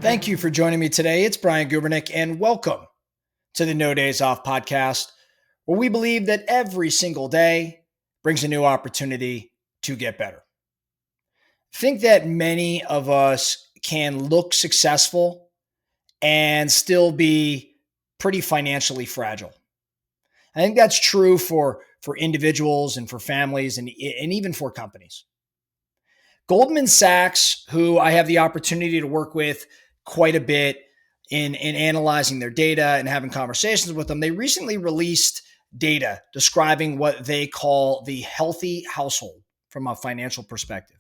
Thank you for joining me today. It's Brian Gubernick, and welcome to the No Days Off podcast, where we believe that every single day brings a new opportunity to get better. I think that many of us can look successful and still be pretty financially fragile. I think that's true for individuals and for families and even for companies. Goldman Sachs, who I have the opportunity to work with quite a bit in analyzing their data and having conversations with them, they recently released data describing what they call the healthy household from a financial perspective.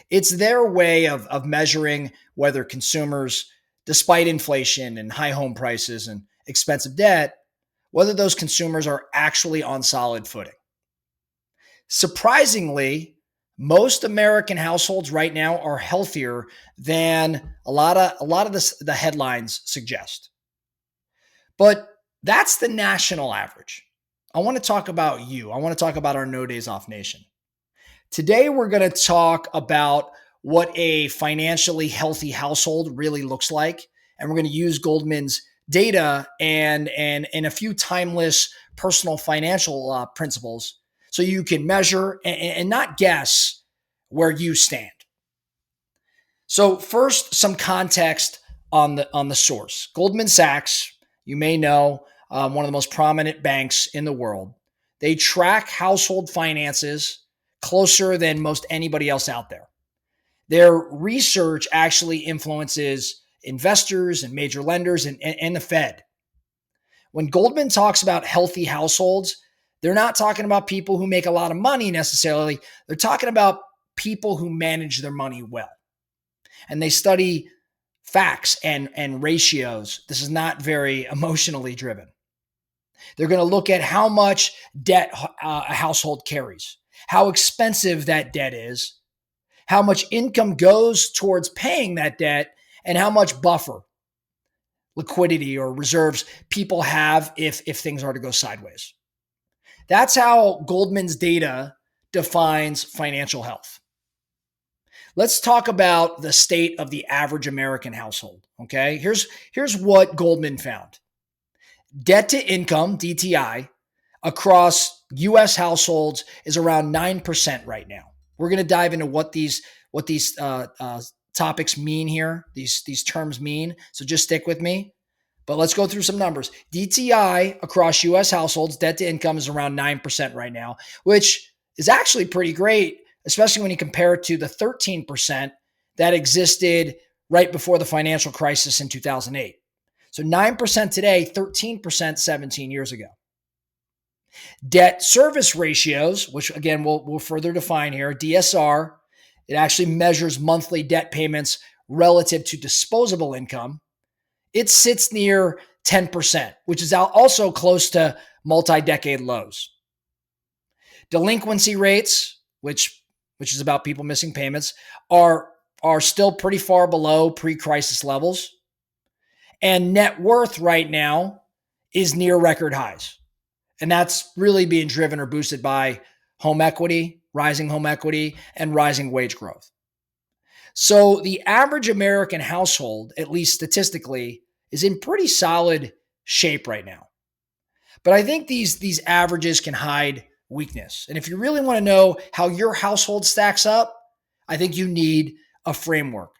It's their way of measuring whether consumers, despite inflation and high home prices and expensive debt, whether those consumers are actually on solid footing. Surprisingly, most American households right now are healthier than a lot of the headlines suggest. But that's the national average. I want to talk about you. I want to talk about our No Days Off Nation. Today, we're going to talk about what a financially healthy household really looks like. And we're going to use Goldman's data and a few timeless personal financial principles so you can measure and not guess where you stand. So first, some context on the source. Goldman Sachs, you may know, one of the most prominent banks in the world. They track household finances closer than most anybody else out there. Their research actually influences investors and major lenders and the Fed. When Goldman talks about healthy households, they're not talking about people who make a lot of money necessarily. They're talking about people who manage their money well. And they study facts and ratios. This is not very emotionally driven. They're going to look at how much debt a household carries, how expensive that debt is, how much income goes towards paying that debt, and how much buffer, liquidity, or reserves people have if things are to go sideways. That's how Goldman's data defines financial health. Let's talk about the state of the average American household, okay? Here's what Goldman found. Debt to income, DTI, across U.S. households is around 9% right now. We're going to dive into what these topics mean here, these terms mean, so just stick with me. But let's go through some numbers. DTI across U.S. households, debt to income is around 9% right now, which is actually pretty great, especially when you compare it to the 13% that existed right before the financial crisis in 2008. So 9% today, 13% 17 years ago. Debt service ratios, which again, we'll further define here, DSR, it actually measures monthly debt payments relative to disposable income. It sits near 10%, which is also close to multi-decade lows. Delinquency rates, which is about people missing payments, are still pretty far below pre-crisis levels. And net worth right now is near record highs. And that's really being driven or boosted by home equity, rising home equity, and rising wage growth. So the average American household, at least statistically, is in pretty solid shape right now. But I think these averages can hide weakness. And if you really want to know how your household stacks up, I think you need a framework,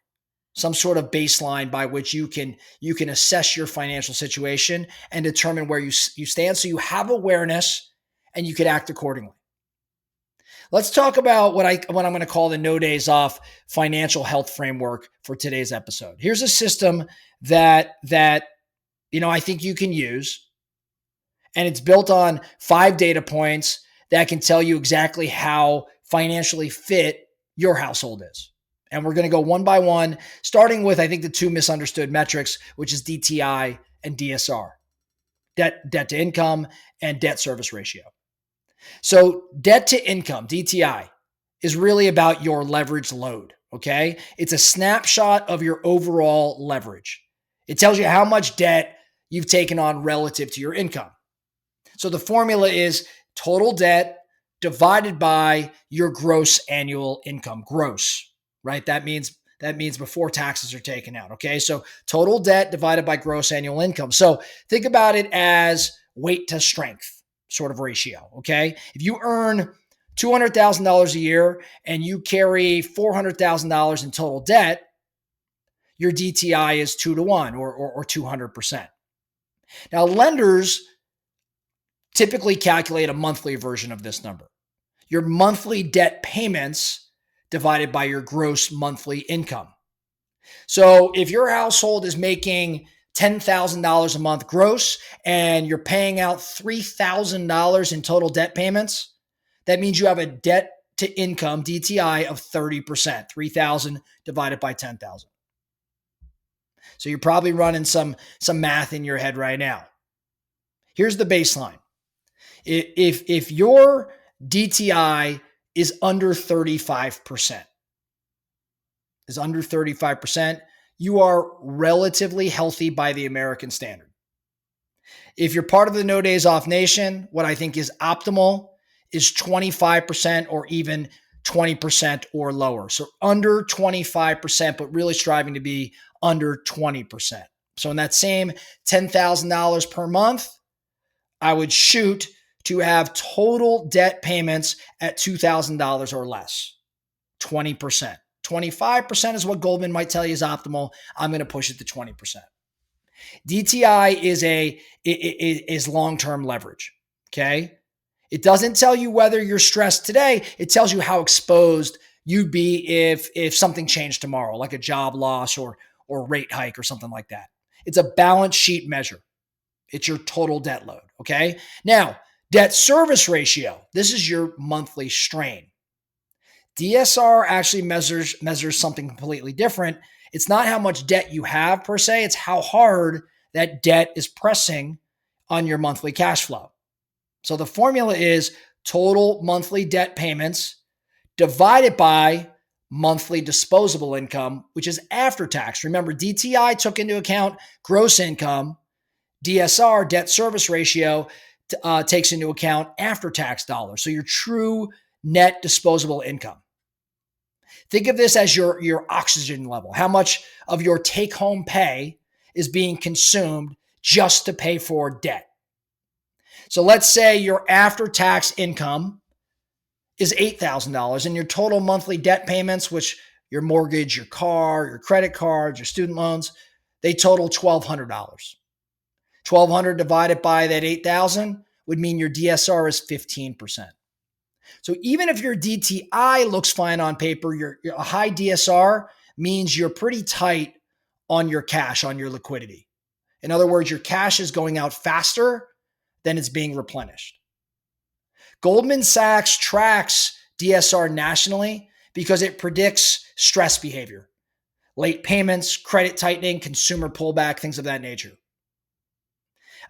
some sort of baseline by which you can assess your financial situation and determine where you stand so you have awareness and you can act accordingly. Let's talk about what I'm going to call the No Days Off financial health framework for today's episode. Here's a system that I think you can use, and it's built on 5 data points that can tell you exactly how financially fit your household is. And we're going to go one by one, starting with, I think, the 2 misunderstood metrics, which is DTI and DSR, debt to income and debt service ratio. So debt to income, DTI, is really about your leverage load, okay? It's a snapshot of your overall leverage. It tells you how much debt you've taken on relative to your income. So the formula is total debt divided by your gross annual income, gross, right? That means That means before taxes are taken out. Okay. So total debt divided by gross annual income. So think about it as weight to strength sort of ratio. Okay. If you earn $200,000 a year and you carry $400,000 in total debt, your DTI is 2 to 1 or 200%. Now, lenders typically calculate a monthly version of this number. Your monthly debt payments divided by your gross monthly income. So if your household is making $10,000 a month gross and you're paying out $3,000 in total debt payments, that means you have a debt to income DTI of 30%, 3,000 divided by 10,000. So you're probably running some math in your head right now. Here's the baseline. If your DTI is under 35%, you are relatively healthy by the American standard. If you're part of the No Days Off Nation, what I think is optimal is 25% or even 20% or lower. So under 25%, but really striving to be under 20%. So in that same $10,000 per month, I would shoot to have total debt payments at $2,000 or less, 20%. 25% is what Goldman might tell you is optimal. I'm going to push it to 20%. DTI is long-term leverage, okay? It doesn't tell you whether you're stressed today. It tells you how exposed you'd be if something changed tomorrow, like a job loss or rate hike or something like that. It's a balance sheet measure. It's your total debt load, okay? Now, debt service ratio. This is your monthly strain. DSR actually measures something completely different. It's not how much debt you have per se. It's how hard that debt is pressing on your monthly cash flow. So the formula is total monthly debt payments divided by monthly disposable income, which is after tax. Remember, DTI took into account gross income. DSR, debt service ratio, takes into account after tax dollars. So your true net disposable income. Think of this as your oxygen level. How much of your take-home pay is being consumed just to pay for debt? So let's say your after-tax income is $8,000 and your total monthly debt payments, which your mortgage, your car, your credit cards, your student loans, they total $1,200. $1,200 divided by that $8,000 would mean your DSR is 15%. So even if your DTI looks fine on paper, a high DSR means you're pretty tight on your cash, on your liquidity. In other words, your cash is going out faster than it's being replenished. Goldman Sachs tracks DSR nationally because it predicts stress behavior, late payments, credit tightening, consumer pullback, things of that nature.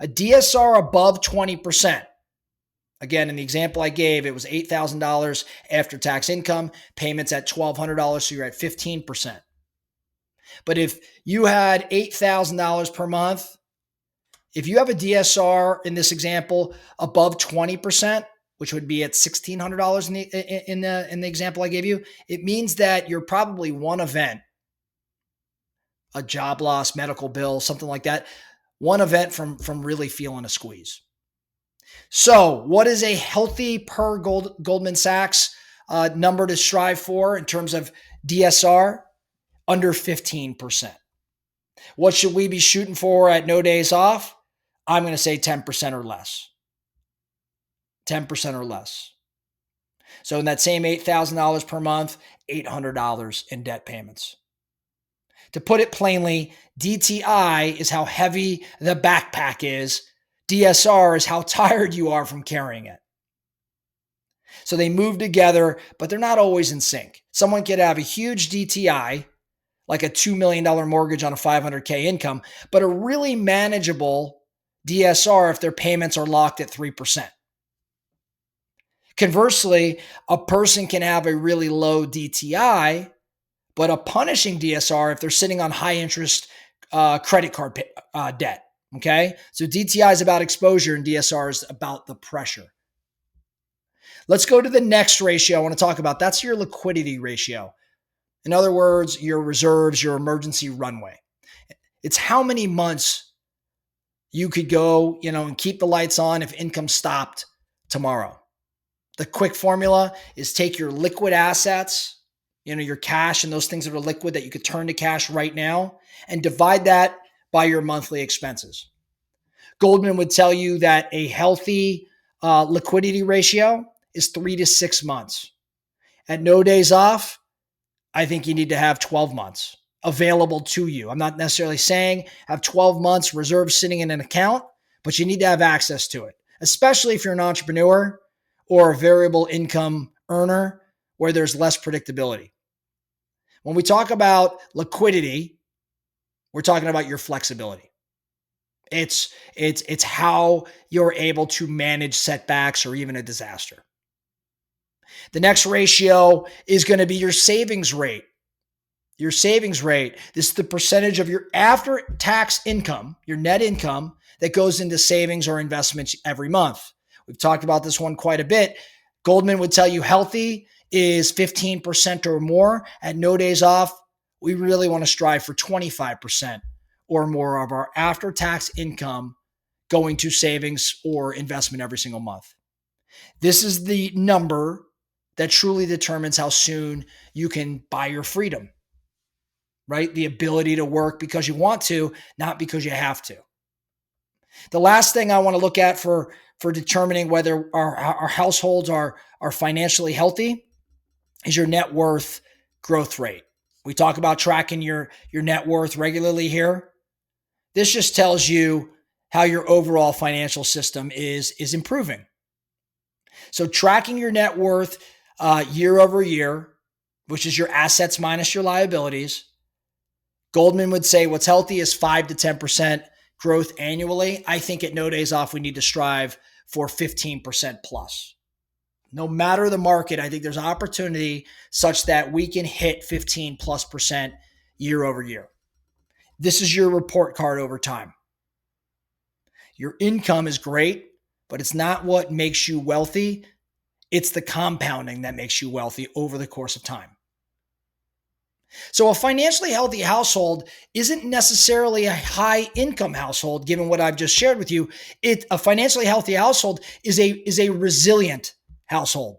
A DSR above 20%. Again, in the example I gave, it was $8,000 after tax income, payments at $1,200, so you're at 15%. But if you had $8,000 per month, if you have a DSR in this example above 20%, which would be at $1,600 in the example I gave you, it means that you're probably one event, a job loss, medical bill, something like that, one event from really feeling a squeeze. So what is a healthy per Goldman Sachs number to strive for in terms of DSR? Under 15%. What should we be shooting for at No Days Off? I'm going to say 10% or less. 10% or less. So in that same $8,000 per month, $800 in debt payments. To put it plainly, DTI is how heavy the backpack is. DSR is how tired you are from carrying it. So they move together, but they're not always in sync. Someone could have a huge DTI, like a $2 million mortgage on a $500K income, but a really manageable DSR if their payments are locked at 3%. Conversely, a person can have a really low DTI, but a punishing DSR if they're sitting on high interest credit card debt. Okay. So DTI is about exposure and DSR is about the pressure. Let's go to the next ratio I want to talk about. That's your liquidity ratio. In other words, your reserves, your emergency runway. It's how many months you could go, and keep the lights on if income stopped tomorrow. The quick formula is take your liquid assets, your cash and those things that are liquid that you could turn to cash right now, and divide that by your monthly expenses. Goldman would tell you that a healthy liquidity ratio is 3 to 6 months. At no days off, I think you need to have 12 months available to you. I'm not necessarily saying have 12 months reserves sitting in an account, but you need to have access to it, especially if you're an entrepreneur or a variable income earner where there's less predictability. When we talk about liquidity, we're talking about your flexibility. It's how you're able to manage setbacks or even a disaster. The next ratio is going to be your savings rate. Your savings rate. This is the percentage of your after-tax income, your net income, that goes into savings or investments every month. We've talked about this one quite a bit. Goldman would tell you healthy is 15% or more. At no days off, we really want to strive for 25% or more of our after-tax income going to savings or investment every single month. This is the number that truly determines how soon you can buy your freedom, right? The ability to work because you want to, not because you have to. The last thing I want to look at for determining whether our households are financially healthy is your net worth growth rate. We talk about tracking your net worth regularly here. This just tells you how your overall financial system is improving. So tracking your net worth year over year, which is your assets minus your liabilities, Goldman would say what's healthy is 5 to 10% growth annually. I think at no days off, we need to strive for 15% plus. No matter the market, I think there's opportunity such that we can hit 15 plus percent year over year. This is your report card over time. Your income is great, but it's not what makes you wealthy. It's the compounding that makes you wealthy over the course of time. So a financially healthy household isn't necessarily a high income household, given what I've just shared with you. A financially healthy household is a resilient household.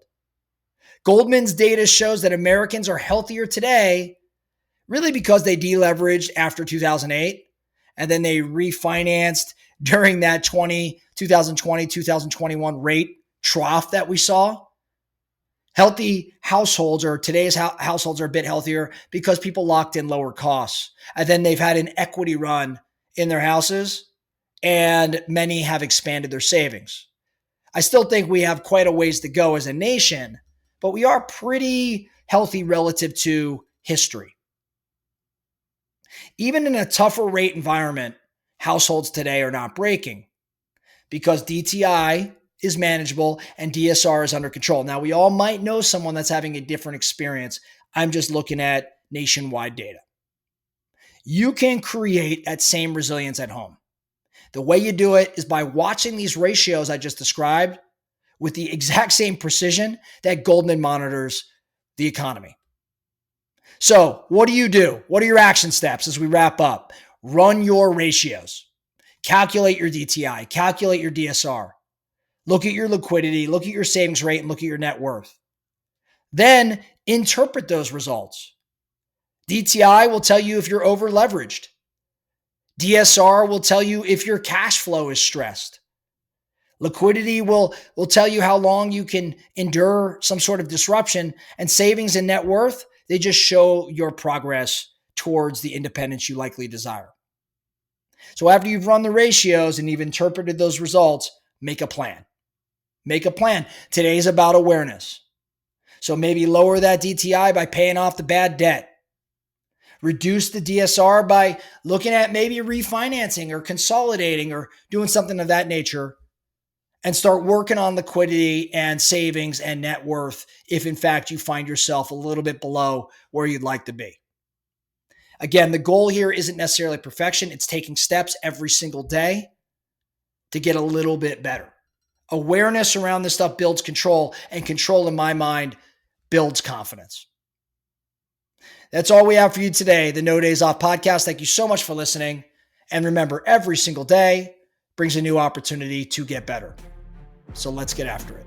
Goldman's data shows that Americans are healthier today really because they deleveraged after 2008 and then they refinanced during that 2020, 2021 rate trough that we saw. Healthy households, or today's households, are a bit healthier because people locked in lower costs. And then they've had an equity run in their houses, and many have expanded their savings. I still think we have quite a ways to go as a nation, but we are pretty healthy relative to history. Even in a tougher rate environment, households today are not breaking because DTI is manageable and DSR is under control. Now, we all might know someone that's having a different experience. I'm just looking at nationwide data. You can create that same resilience at home. The way you do it is by watching these ratios I just described with the exact same precision that Goldman monitors the economy. So, what do? What are your action steps as we wrap up? Run your ratios. Calculate your DTI. Calculate your DSR. Look at your liquidity, look at your savings rate, and look at your net worth. Then interpret those results. DTI will tell you if you're over leveraged. DSR will tell you if your cash flow is stressed. Liquidity will tell you how long you can endure some sort of disruption. And savings and net worth, they just show your progress towards the independence you likely desire. So after you've run the ratios and you've interpreted those results, make a plan. Make a plan. Today's about awareness. So maybe lower that DTI by paying off the bad debt. Reduce the DSR by looking at maybe refinancing or consolidating or doing something of that nature. And start working on liquidity and savings and net worth if in fact you find yourself a little bit below where you'd like to be. Again, the goal here isn't necessarily perfection. It's taking steps every single day to get a little bit better. Awareness around this stuff builds control, and control, in my mind, builds confidence. That's all we have for you today, the No Days Off podcast. Thank you so much for listening. And remember, every single day brings a new opportunity to get better. So let's get after it.